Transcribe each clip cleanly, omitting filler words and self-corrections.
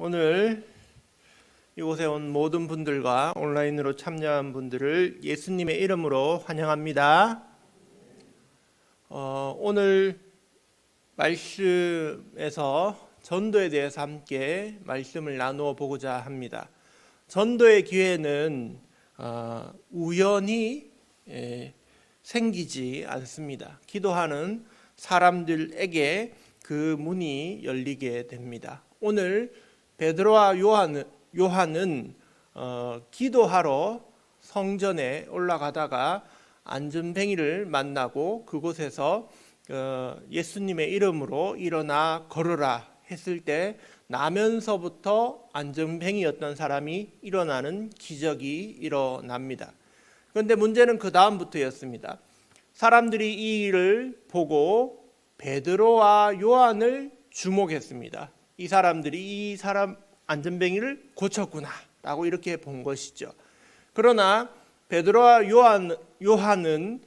오늘 이곳에 온 모든 분들과 온라인으로 참여한 분들을 예수님의 이름으로 환영합니다. 오늘 말씀에서 전도에 대해서 함께 말씀을 나누어 보고자 합니다. 전도의 기회는 우연히 생기지 않습니다. 기도하는 사람들에게 그 문이 열리게 됩니다. 오늘 베드로와 요한은 기도하러 성전에 올라가다가 안전뱅이를 만나고 그곳에서 예수님의 이름으로 일어나 걸으라 했을 때 나면서부터 안전뱅이였던 사람이 일어나는 기적이 일어납니다. 그런데 문제는 그 다음부터였습니다. 사람들이 이 일을 보고 베드로와 요한을 주목했습니다. 이 사람들이 이 사람 안전뱅이를 고쳤구나 라고 이렇게 본 것이죠. 그러나 베드로와 요한은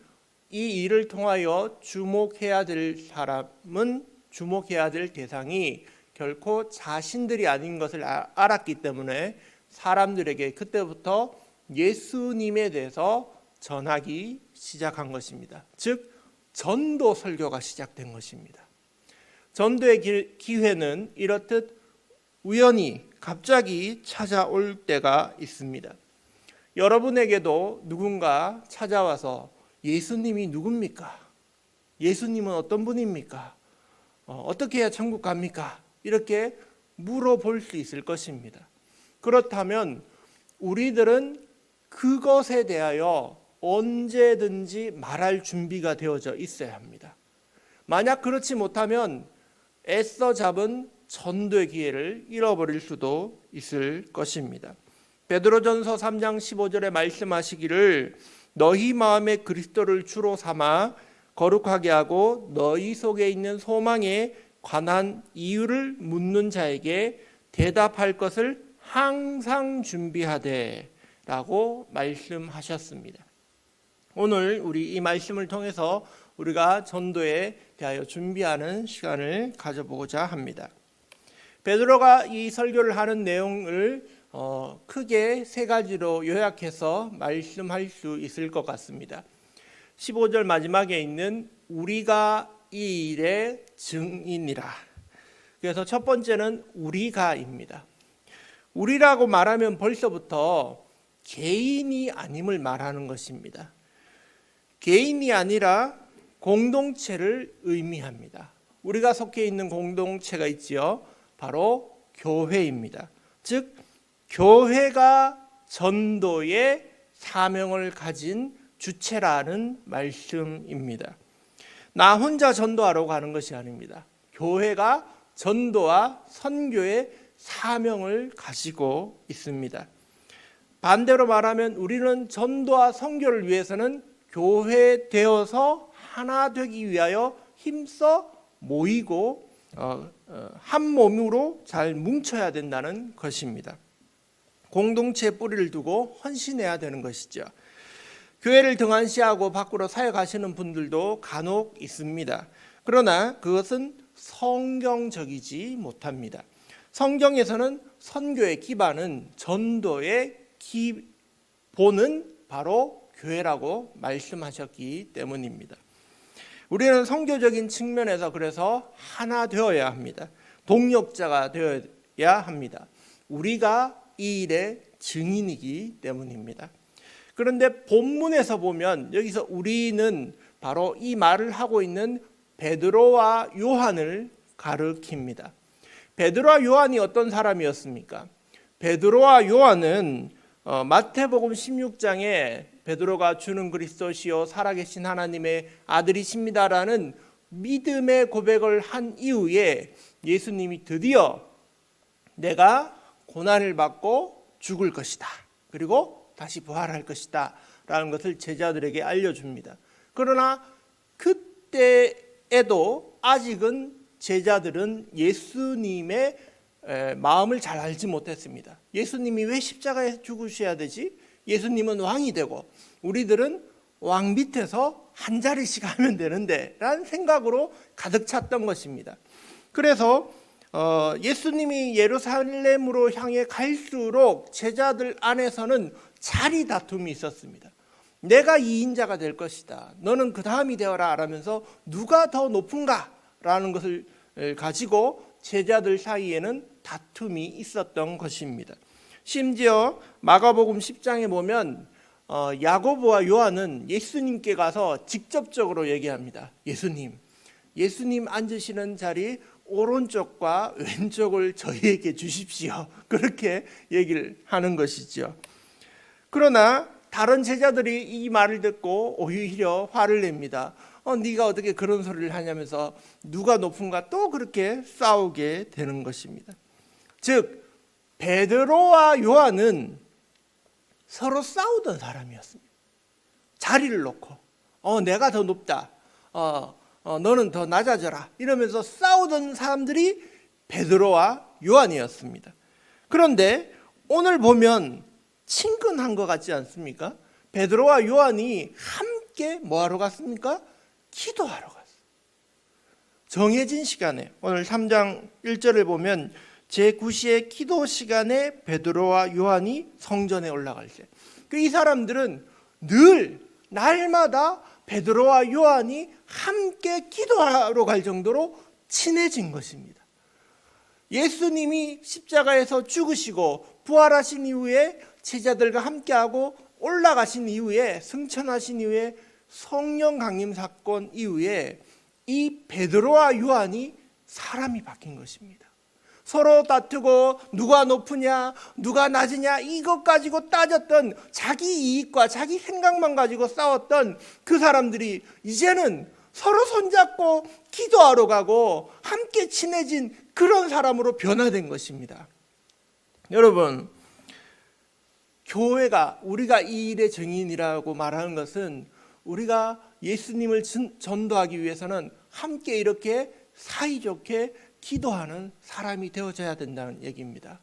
이 일을 통하여 주목해야 될 사람은 주목해야 될 대상이 결코 자신들이 아닌 것을 알았기 때문에 사람들에게 그때부터 예수님에 대해서 전하기 시작한 것입니다. 즉 전도 설교가 시작된 것입니다. 전도의 기회는 이렇듯 우연히 갑자기 찾아올 때가 있습니다. 여러분에게도 누군가 찾아와서 예수님이 누굽니까? 예수님은 어떤 분입니까? 어떻게 해야 천국 갑니까? 이렇게 물어볼 수 있을 것입니다. 그렇다면 우리들은 그것에 대하여 언제든지 말할 준비가 되어져 있어야 합니다. 만약 그렇지 못하면 애써 잡은 전도의 기회를 잃어버릴 수도 있을 것입니다. 베드로전서 3장 15절에 말씀하시기를 너희 마음에 그리스도를 주로 삼아 거룩하게 하고 너희 속에 있는 소망에 관한 이유를 묻는 자에게 대답할 것을 항상 준비하되 라고 말씀하셨습니다. 오늘 우리 이 말씀을 통해서 우리가 전도에 대하여 준비하는 시간을 가져보고자 합니다. 베드로가 이 설교를 하는 내용을 크게 세 가지로 요약해서 말씀할 수 있을 것 같습니다. 15절 마지막에 있는 우리가 이 일의 증인이라. 그래서 첫 번째는 우리가입니다. 우리라고 말하면 벌써부터 개인이 아님을 말하는 것입니다. 개인이 아니라 공동체를 의미합니다. 우리가 속해 있는 공동체가 있지요. 바로 교회입니다. 즉 교회가 전도의 사명을 가진 주체라는 말씀입니다. 나 혼자 전도하러 가는 것이 아닙니다. 교회가 전도와 선교의 사명을 가지고 있습니다. 반대로 말하면 우리는 전도와 선교를 위해서는 교회 되어서 하나 되기 위하여 힘써 모이고 한 몸으로 잘 뭉쳐야 된다는 것입니다. 공동체에 뿌리를 두고 헌신해야 되는 것이죠. 교회를 등한시하고 밖으로 사역하시는 분들도 간혹 있습니다. 그러나 그것은 성경적이지 못합니다. 성경에서는 선교의 기반은 전도의 기본은 바로 교회라고 말씀하셨기 때문입니다. 우리는 선교적인 측면에서 그래서 하나 되어야 합니다. 동력자가 되어야 합니다. 우리가 이 일의 증인이기 때문입니다. 그런데 본문에서 보면 여기서 우리는 바로 이 말을 하고 있는 베드로와 요한을 가리킵니다. 베드로와 요한이 어떤 사람이었습니까? 베드로와 요한은 마태복음 16장에 베드로가 주는 그리스도시요 살아계신 하나님의 아들이십니다라는 믿음의 고백을 한 이후에 예수님이 드디어 내가 고난을 받고 죽을 것이다. 그리고 다시 부활할 것이다. 라는 것을 제자들에게 알려줍니다. 그러나 그때에도 아직은 제자들은 예수님의 마음을 잘 알지 못했습니다. 예수님이 왜 십자가에 죽으셔야 되지? 예수님은 왕이 되고 우리들은 왕 밑에서 한 자리씩 하면 되는데 라는 생각으로 가득 찼던 것입니다. 그래서 예수님이 예루살렘으로 향해 갈수록 제자들 안에서는 자리 다툼이 있었습니다. 내가 2인자가 될 것이다, 너는 그 다음이 되어라 라면서 누가 더 높은가라는 것을 가지고 제자들 사이에는 다툼이 있었던 것입니다. 심지어 마가복음 10장에 보면 야고보와 요한은 예수님께 가서 직접적으로 얘기합니다. 예수님 앉으시는 자리 오른쪽과 왼쪽을 저희에게 주십시오. 그렇게 얘기를 하는 것이죠. 그러나 다른 제자들이 이 말을 듣고 오히려 화를 냅니다. 네가 어떻게 그런 소리를 하냐면서 누가 높은가 또 그렇게 싸우게 되는 것입니다. 즉 베드로와 요한은 서로 싸우던 사람이었습니다. 자리를 놓고 내가 더 높다, 너는 더 낮아져라 이러면서 싸우던 사람들이 베드로와 요한이었습니다. 그런데 오늘 보면 친근한 것 같지 않습니까? 베드로와 요한이 함께 뭐하러 갔습니까? 기도하러 갔어요. 정해진 시간에, 오늘 3장 1절을 보면 제9시의 기도 시간에 베드로와 요한이 성전에 올라갈 때, 이 사람들은 늘 날마다 베드로와 요한이 함께 기도하러 갈 정도로 친해진 것입니다. 예수님이 십자가에서 죽으시고 부활하신 이후에 제자들과 함께하고 올라가신 이후에, 승천하신 이후에, 성령 강림 사건 이후에 이 베드로와 요한이 사람이 바뀐 것입니다. 서로 다투고 누가 높으냐 누가 낮으냐 이것 가지고 따졌던, 자기 이익과 자기 생각만 가지고 싸웠던 그 사람들이 이제는 서로 손잡고 기도하러 가고 함께 친해진 그런 사람으로 변화된 것입니다. 여러분, 교회가, 우리가 이 일의 증인이라고 말하는 것은 우리가 예수님을 전도하기 위해서는 함께 이렇게 사이좋게 기도하는 사람이 되어져야 된다는 얘기입니다.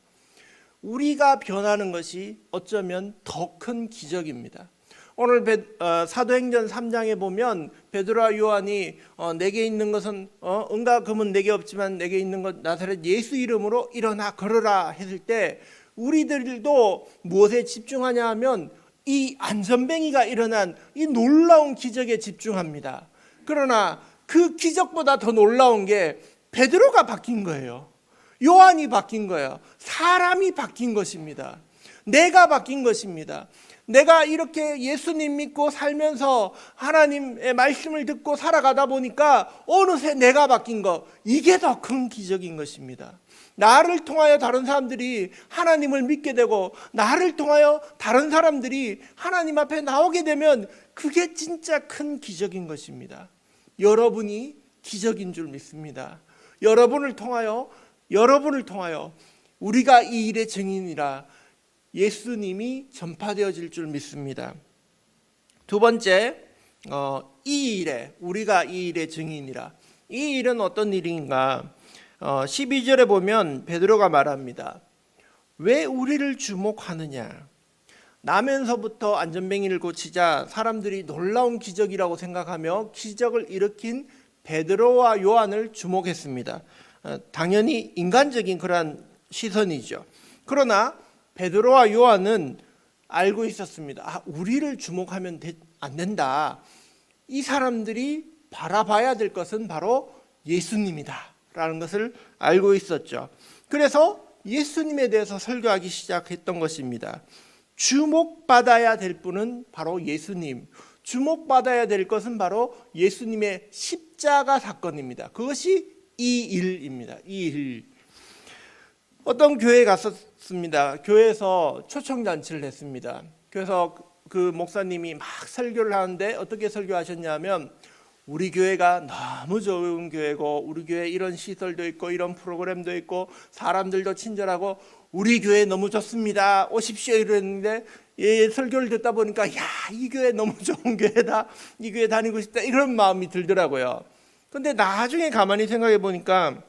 우리가 변하는 것이 어쩌면 더 큰 기적입니다. 오늘 사도행전 3장에 보면 베드로와 요한이 내게 있는 것은 은과 금은 내게 없지만 내게 있는 것 나사렛 예수 이름으로 일어나 걸어라 했을 때, 우리들도 무엇에 집중하냐 하면 이 안전뱅이가 일어난 이 놀라운 기적에 집중합니다. 그러나 그 기적보다 더 놀라운 게 베드로가 바뀐 거예요. 요한이 바뀐 거예요. 사람이 바뀐 것입니다. 내가 바뀐 것입니다. 내가 이렇게 예수님 믿고 살면서 하나님의 말씀을 듣고 살아가다 보니까 어느새 내가 바뀐 거, 이게 더 큰 기적인 것입니다. 나를 통하여 다른 사람들이 하나님을 믿게 되고 나를 통하여 다른 사람들이 하나님 앞에 나오게 되면 그게 진짜 큰 기적인 것입니다. 여러분이 기적인 줄 믿습니다. 여러분을 통하여 우리가 이 일의 증인이라 예수님이 전파되어질 줄 믿습니다. 두 번째, 이 일에, 우리가 이 일의 증인이라. 이 일은 어떤 일인가? 12절에 보면 베드로가 말합니다. 왜 우리를 주목하느냐? 나면서부터 안전뱅이를 고치자 사람들이 놀라운 기적이라고 생각하며 기적을 일으킨 베드로와 요한을 주목했습니다. 당연히 인간적인 그러한 시선이죠. 그러나 베드로와 요한은 알고 있었습니다. 우리를 주목하면 안 된다. 이 사람들이 바라봐야 될 것은 바로 예수님이다 라는 것을 알고 있었죠. 그래서 예수님에 대해서 설교하기 시작했던 것입니다. 주목받아야 될 분은 바로 예수님, 주목받아야 될 것은 바로 예수님의 십자가 사건입니다. 그것이 이 일입니다. 이 일. 어떤 교회에 갔었습니다. 교회에서 초청잔치를 했습니다. 그래서 그 목사님이 막 설교를 하는데 어떻게 설교하셨냐면, 우리 교회가 너무 좋은 교회고 우리 교회에 이런 시설도 있고 이런 프로그램도 있고 사람들도 친절하고 우리 교회 너무 좋습니다, 오십시오 이랬는데, 설교를 듣다 보니까 이 교회 너무 좋은 교회다, 이 교회 다니고 싶다 이런 마음이 들더라고요. 근데 나중에 가만히 생각해 보니까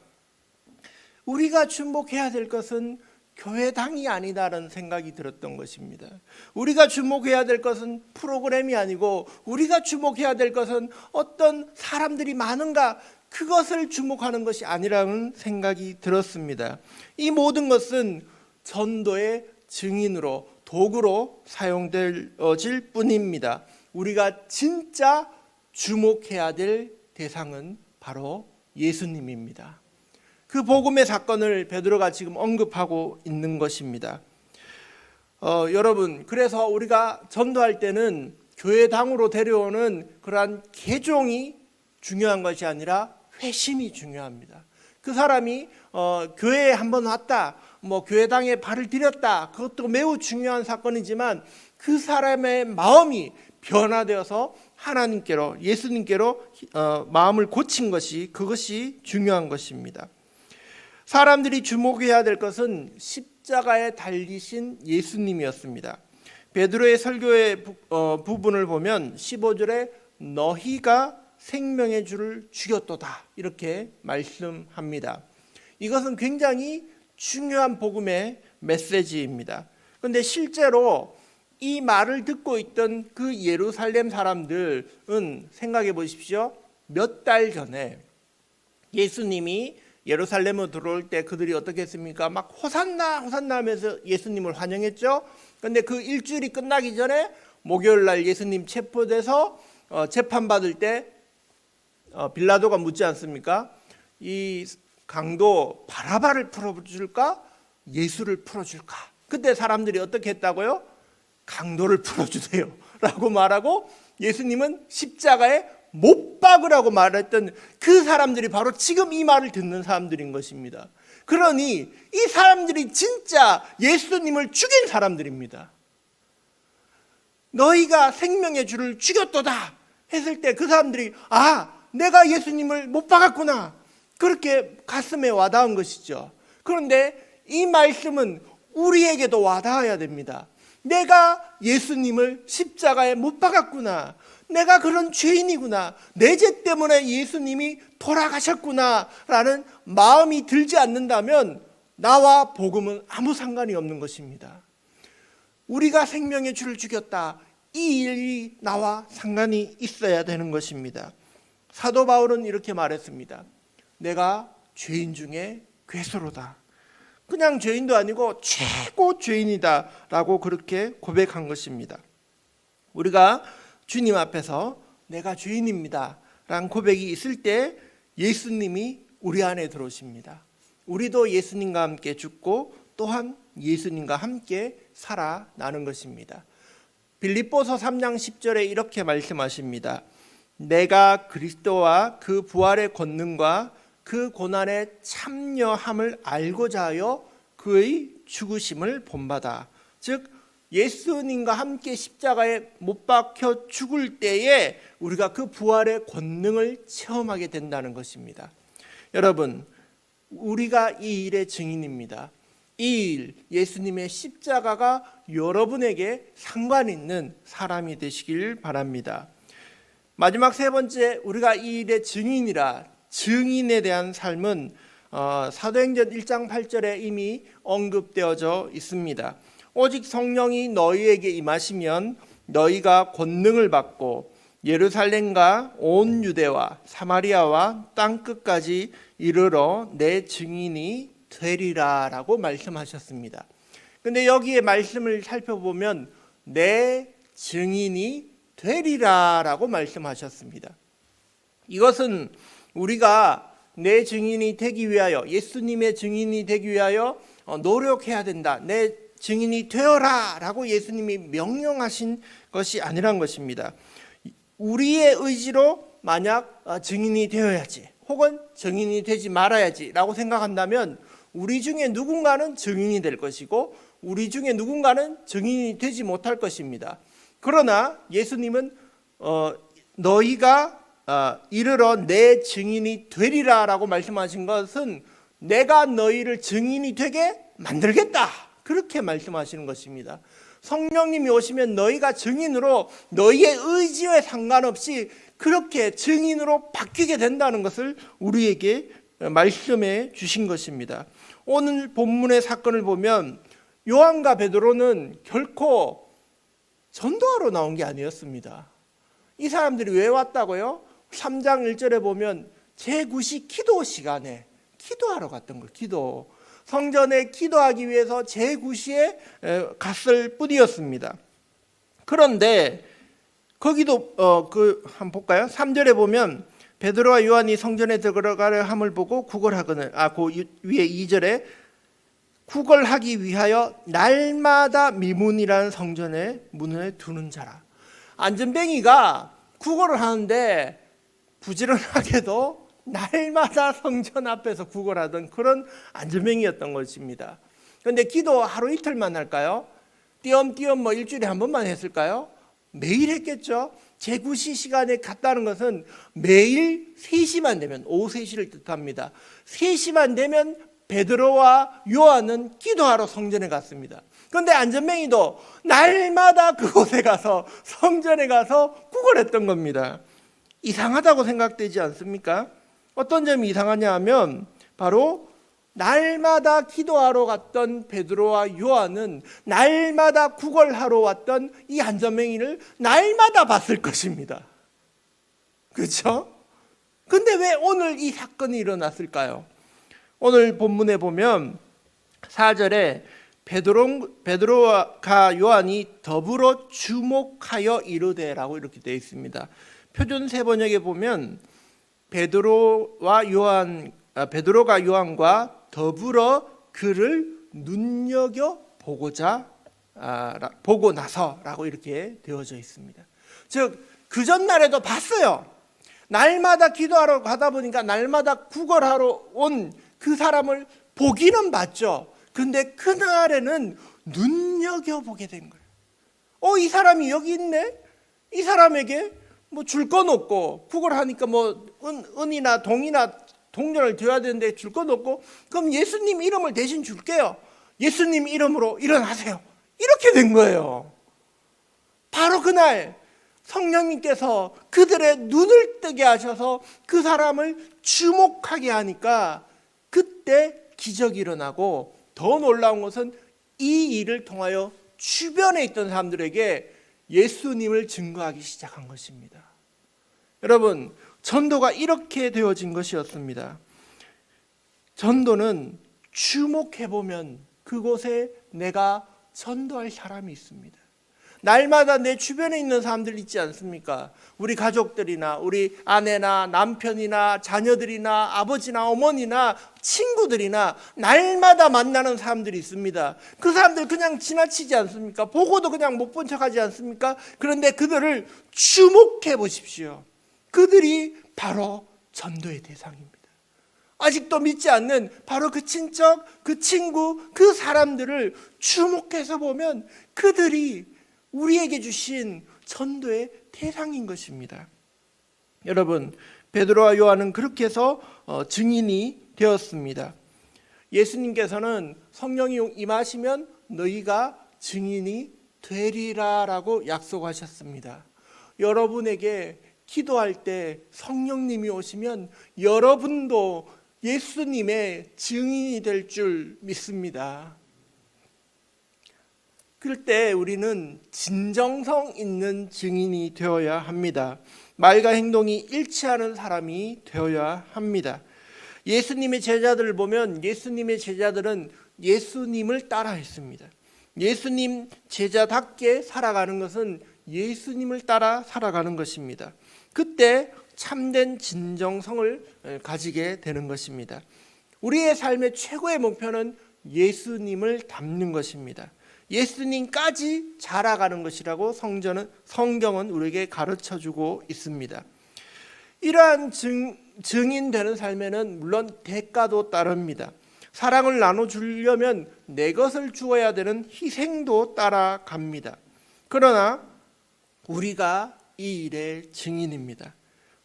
우리가 주목해야 될 것은 교회당이 아니다라는 생각이 들었던 것입니다. 우리가 주목해야 될 것은 프로그램이 아니고 우리가 주목해야 될 것은 어떤 사람들이 많은가, 그것을 주목하는 것이 아니라는 생각이 들었습니다. 이 모든 것은 전도의 증인으로, 도구로 사용될 뿐입니다. 우리가 진짜 주목해야 될 대상은 바로 예수님입니다. 그 복음의 사건을 베드로가 지금 언급하고 있는 것입니다. 여러분, 그래서 우리가 전도할 때는 교회당으로 데려오는 그러한 개종이 중요한 것이 아니라 회심이 중요합니다. 그 사람이 교회에 한번 왔다, 교회당에 발을 들였다, 그것도 매우 중요한 사건이지만 그 사람의 마음이 변화되어서 하나님께로, 예수님께로 마음을 고친 것이, 그것이 중요한 것입니다. 사람들이 주목해야 될 것은 십자가에 달리신 예수님이었습니다. 베드로의 설교의 부분을 보면 15절에 너희가 생명의 주를 죽였도다 이렇게 말씀합니다. 이것은 굉장히 중요한 복음의 메시지입니다. 그런데 실제로 이 말을 듣고 있던 그 예루살렘 사람들은 생각해 보십시오. 몇 달 전에 예수님이 예루살렘으로 들어올 때 그들이 어떻게 했습니까? 막 호산나 호산나 하면서 예수님을 환영했죠. 그런데 그 일주일이 끝나기 전에 목요일 날 예수님 체포돼서 재판받을 때 빌라도가 묻지 않습니까? 이 강도 바라바를 풀어줄까? 예수를 풀어줄까? 그때 사람들이 어떻게 했다고요? 강도를 풀어주세요 라고 말하고 예수님은 십자가에 못 박으라고 말했던 그 사람들이 바로 지금 이 말을 듣는 사람들인 것입니다. 그러니 이 사람들이 진짜 예수님을 죽인 사람들입니다. 너희가 생명의 주를 죽였도다 했을 때 그 사람들이 내가 예수님을 못 박았구나, 그렇게 가슴에 와닿은 것이죠. 그런데 이 말씀은 우리에게도 와닿아야 됩니다. 내가 예수님을 십자가에 못 박았구나, 내가 그런 죄인이구나, 내 죄 때문에 예수님이 돌아가셨구나 라는 마음이 들지 않는다면 나와 복음은 아무 상관이 없는 것입니다. 우리가 생명의 주를 죽였다, 이 일이 나와 상관이 있어야 되는 것입니다. 사도 바울은 이렇게 말했습니다. 내가 죄인 중에 괴수로다. 그냥 죄인도 아니고 최고 죄인이다 라고 그렇게 고백한 것입니다. 우리가 주님 앞에서 내가 죄인입니다 라는 고백이 있을 때 예수님이 우리 안에 들어오십니다. 우리도 예수님과 함께 죽고 또한 예수님과 함께 살아나는 것입니다. 빌립보서 3장 10절에 이렇게 말씀하십니다. 내가 그리스도와 그 부활의 권능과 그 고난에 참여함을 알고자 하여 그의 죽으심을 본받아. 즉 예수님과 함께 십자가에 못 박혀 죽을 때에 우리가 그 부활의 권능을 체험하게 된다는 것입니다. 여러분, 우리가 이 일의 증인입니다. 이 일, 예수님의 십자가가 여러분에게 상관 있는 사람이 되시길 바랍니다. 마지막 세 번째, 우리가 이 일의 증인이라, 증인에 대한 삶은 사도행전 1장 8절에 이미 언급되어져 있습니다. 오직 성령이 너희에게 임하시면 너희가 권능을 받고 예루살렘과 온 유대와 사마리아와 땅끝까지 이르러 내 증인이 되리라 라고 말씀하셨습니다. 그런데 여기에 말씀을 살펴보면 내 증인이 되리라 라고 말씀하셨습니다. 이것은 우리가 내 증인이 되기 위하여, 예수님의 증인이 되기 위하여 노력해야 된다, 내 증인이 되어라 라고 예수님이 명령하신 것이 아니란 것입니다. 우리의 의지로 만약 증인이 되어야지 혹은 증인이 되지 말아야지 라고 생각한다면 우리 중에 누군가는 증인이 될 것이고 우리 중에 누군가는 증인이 되지 못할 것입니다. 그러나 예수님은 너희가 이르러 내 증인이 되리라 라고 말씀하신 것은 내가 너희를 증인이 되게 만들겠다, 그렇게 말씀하시는 것입니다. 성령님이 오시면 너희가 증인으로 너희의 의지에 상관없이 그렇게 증인으로 바뀌게 된다는 것을 우리에게 말씀해 주신 것입니다. 오늘 본문의 사건을 보면 요한과 베드로는 결코 전도하러 나온 게 아니었습니다. 이 사람들이 왜 왔다고요? 3장 1절에 보면 제9시 기도 시간에 기도하러 갔던 거예요. 기도. 성전에 기도하기 위해서 제9시에 갔을 뿐이었습니다. 그런데 거기도 한번 볼까요? 3절에 보면 베드로와 요한이 성전에 들어가려 함을 보고 구걸하거늘, 그 위에 2절에 구걸하기 위하여 날마다 미문이라는 성전의 문을 두는 자라. 안전뱅이가 구걸을 하는데 부지런하게도 날마다 성전 앞에서 구걸하던 그런 안전뱅이였던 것입니다. 그런데 기도 하루 이틀만 할까요? 띄엄띄엄 일주일에 한 번만 했을까요? 매일 했겠죠. 제9시 시간에 갔다는 것은 매일 3시만 되면, 오후 3시를 뜻합니다. 3시만 되면 베드로와 요한은 기도하러 성전에 갔습니다. 그런데 안전뱅이도 날마다 그곳에 가서 성전에 가서 구걸했던 겁니다. 이상하다고 생각되지 않습니까? 어떤 점이 이상하냐 하면 바로 날마다 기도하러 갔던 베드로와 요한은 날마다 구걸하러 왔던 이 안전뱅이를 날마다 봤을 것입니다. 그렇죠? 근데 왜 오늘 이 사건이 일어났을까요? 오늘 본문에 보면 4절에 베드로가 요한이 더불어 주목하여 이르되라고 이렇게 되어 있습니다. 표준 세번역에 보면 베드로가 요한과 더불어 그를 눈여겨 보고 나서라고 이렇게 되어져 있습니다. 즉 그 전날에도 봤어요. 날마다 기도하러 가다 보니까 날마다 구걸하러 온 그 사람을 보기는 봤죠. 근데 그날에는 눈여겨보게 된 거예요. 이 사람이 여기 있네? 이 사람에게 줄 건 없고, 구걸하니까 은이나 동이나 동전을 줘야 되는데 줄 건 없고, 그럼 예수님 이름을 대신 줄게요. 예수님 이름으로 일어나세요. 이렇게 된 거예요. 바로 그날 성령님께서 그들의 눈을 뜨게 하셔서 그 사람을 주목하게 하니까 그때 기적이 일어나고, 더 놀라운 것은 이 일을 통하여 주변에 있던 사람들에게 예수님을 증거하기 시작한 것입니다. 여러분, 전도가 이렇게 되어진 것이었습니다. 전도는 주목해보면 그곳에 내가 전도할 사람이 있습니다. 날마다 내 주변에 있는 사람들 있지 않습니까? 우리 가족들이나 우리 아내나 남편이나 자녀들이나 아버지나 어머니나 친구들이나 날마다 만나는 사람들이 있습니다. 그 사람들 그냥 지나치지 않습니까? 보고도 그냥 못 본 척하지 않습니까? 그런데 그들을 주목해 보십시오. 그들이 바로 전도의 대상입니다. 아직도 믿지 않는 바로 그 친척, 그 친구, 그 사람들을 주목해서 보면 그들이 우리에게 주신 전도의 대상인 것입니다. 여러분, 베드로와 요한은 그렇게 해서 증인이 되었습니다. 예수님께서는 성령이 임하시면 너희가 증인이 되리라라고 약속하셨습니다. 여러분에게 기도할 때 성령님이 오시면 여러분도 예수님의 증인이 될 줄 믿습니다. 그럴 때 우리는 진정성 있는 증인이 되어야 합니다. 말과 행동이 일치하는 사람이 되어야 합니다. 예수님의 제자들을 보면 예수님의 제자들은 예수님을 따라했습니다. 예수님 제자답게 살아가는 것은 예수님을 따라 살아가는 것입니다. 그때 참된 진정성을 가지게 되는 것입니다. 우리의 삶의 최고의 목표는 예수님을 닮는 것입니다. 예수님까지 자라가는 것이라고 성경은 우리에게 가르쳐주고 있습니다. 이러한 증인되는 삶에는 물론 대가도 따릅니다. 사랑을 나눠주려면 내 것을 주어야 되는 희생도 따라갑니다. 그러나 우리가 이 일의 증인입니다.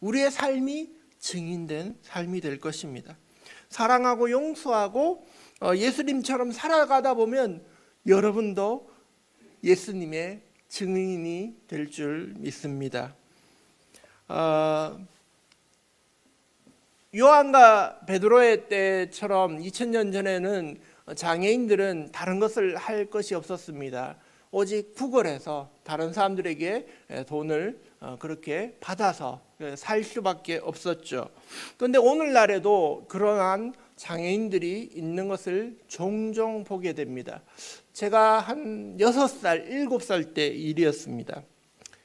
우리의 삶이 증인된 삶이 될 것입니다. 사랑하고 용서하고 예수님처럼 살아가다 보면 여러분도 예수님의 증인이 될 줄 믿습니다. 요한과 베드로의 때처럼 2000년 전에는 장애인들은 다른 것을 할 것이 없었습니다. 오직 구걸해서 다른 사람들에게 돈을 그렇게 받아서 살 수밖에 없었죠. 그런데 오늘날에도 그러한 장애인들이 있는 것을 종종 보게 됩니다. 제가 한 6살, 7살 때 일이었습니다.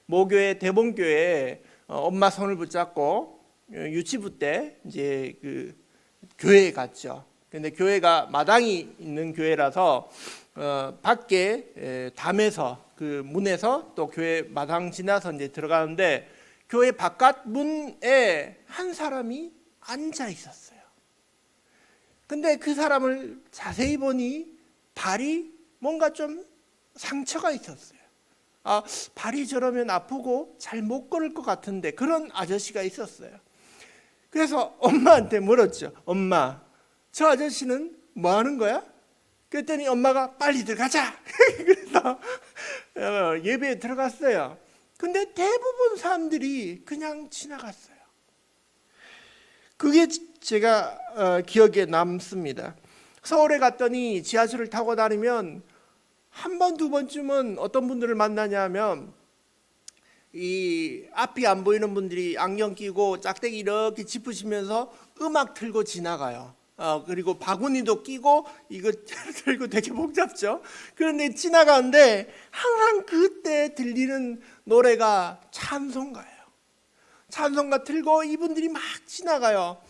모교회 대본교회에 엄마 손을 붙잡고 유치부 때 이제 그 교회에 갔죠. 근데 교회가 마당이 있는 교회라서 밖에 담에서 그 문에서 또 교회 마당 지나서 이제 들어가는데 교회 바깥 문에 한 사람이 앉아 있었어요. 근데 그 사람을 자세히 보니 발이 뭔가 좀 상처가 있었어요. 아, 발이 저러면 아프고 잘 못 걸을 것 같은데 그런 아저씨가 있었어요. 그래서 엄마한테 물었죠. 엄마, 저 아저씨는 뭐 하는 거야? 그랬더니 엄마가 빨리 들어가자. 그래서 예배에 들어갔어요. 근데 대부분 사람들이 그냥 지나갔어요. 그게 제가 기억에 남습니다. 서울에 갔더니 지하철을 타고 다니면 한 번, 두 번쯤은 어떤 분들을 만나냐면 이 앞이 안 보이는 분들이 안경 끼고 짝대기 이렇게 짚으시면서 음악 틀고 지나가요. 그리고 바구니도 끼고 이거 들고 되게 복잡죠. 그런데 지나가는데 항상 그때 들리는 노래가 찬송가예요. 찬송가 틀고 이분들이 막 지나가요.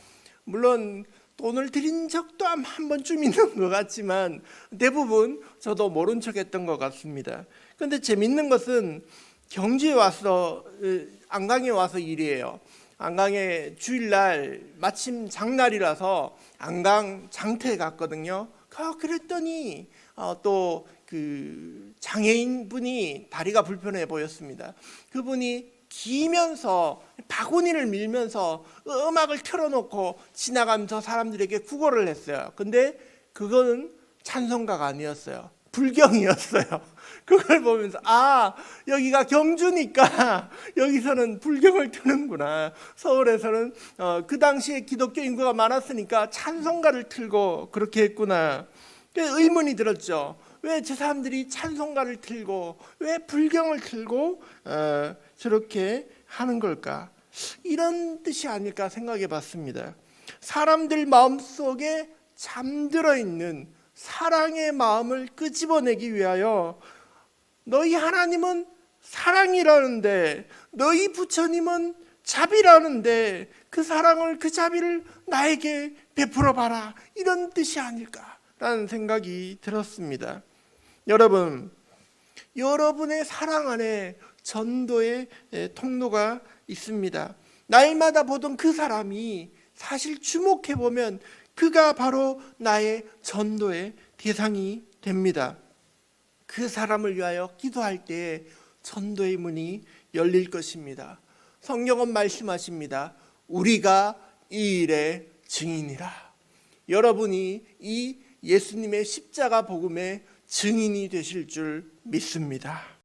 물론 돈을 드린 적도 한 번쯤 있는 것 같지만 대부분 저도 모른 척했던 것 같습니다. 그런데 재밌는 것은 경주에 와서 안강에 와서 일이에요. 안강에 주일날 마침 장날이라서 안강 장터에 갔거든요. 그랬더니 또 그 장애인 분이 다리가 불편해 보였습니다. 그분이 기면서 바구니를 밀면서 음악을 틀어놓고 지나가면서 사람들에게 구걸을 했어요. 근데 그거는 찬송가가 아니었어요. 불경이었어요. 그걸 보면서 여기가 경주니까 여기서는 불경을 트는구나. 서울에서는 그 당시에 기독교 인구가 많았으니까 찬송가를 틀고 그렇게 했구나. 의문이 들었죠. 왜 저 사람들이 찬송가를 틀고 왜 불경을 틀고 저렇게 하는 걸까? 이런 뜻이 아닐까 생각해 봤습니다. 사람들 마음속에 잠들어 있는 사랑의 마음을 끄집어내기 위하여 너희 하나님은 사랑이라는데 너희 부처님은 자비라는데 그 사랑을 그 자비를 나에게 베풀어 봐라, 이런 뜻이 아닐까라는 생각이 들었습니다. 여러분, 여러분의 사랑 안에 전도의 통로가 있습니다. 날마다 보던 그 사람이 사실 주목해 보면 그가 바로 나의 전도의 대상이 됩니다. 그 사람을 위하여 기도할 때 전도의 문이 열릴 것입니다. 성경은 말씀하십니다. 우리가 이 일의 증인이라. 여러분이 이 예수님의 십자가 복음의 증인이 되실 줄 믿습니다.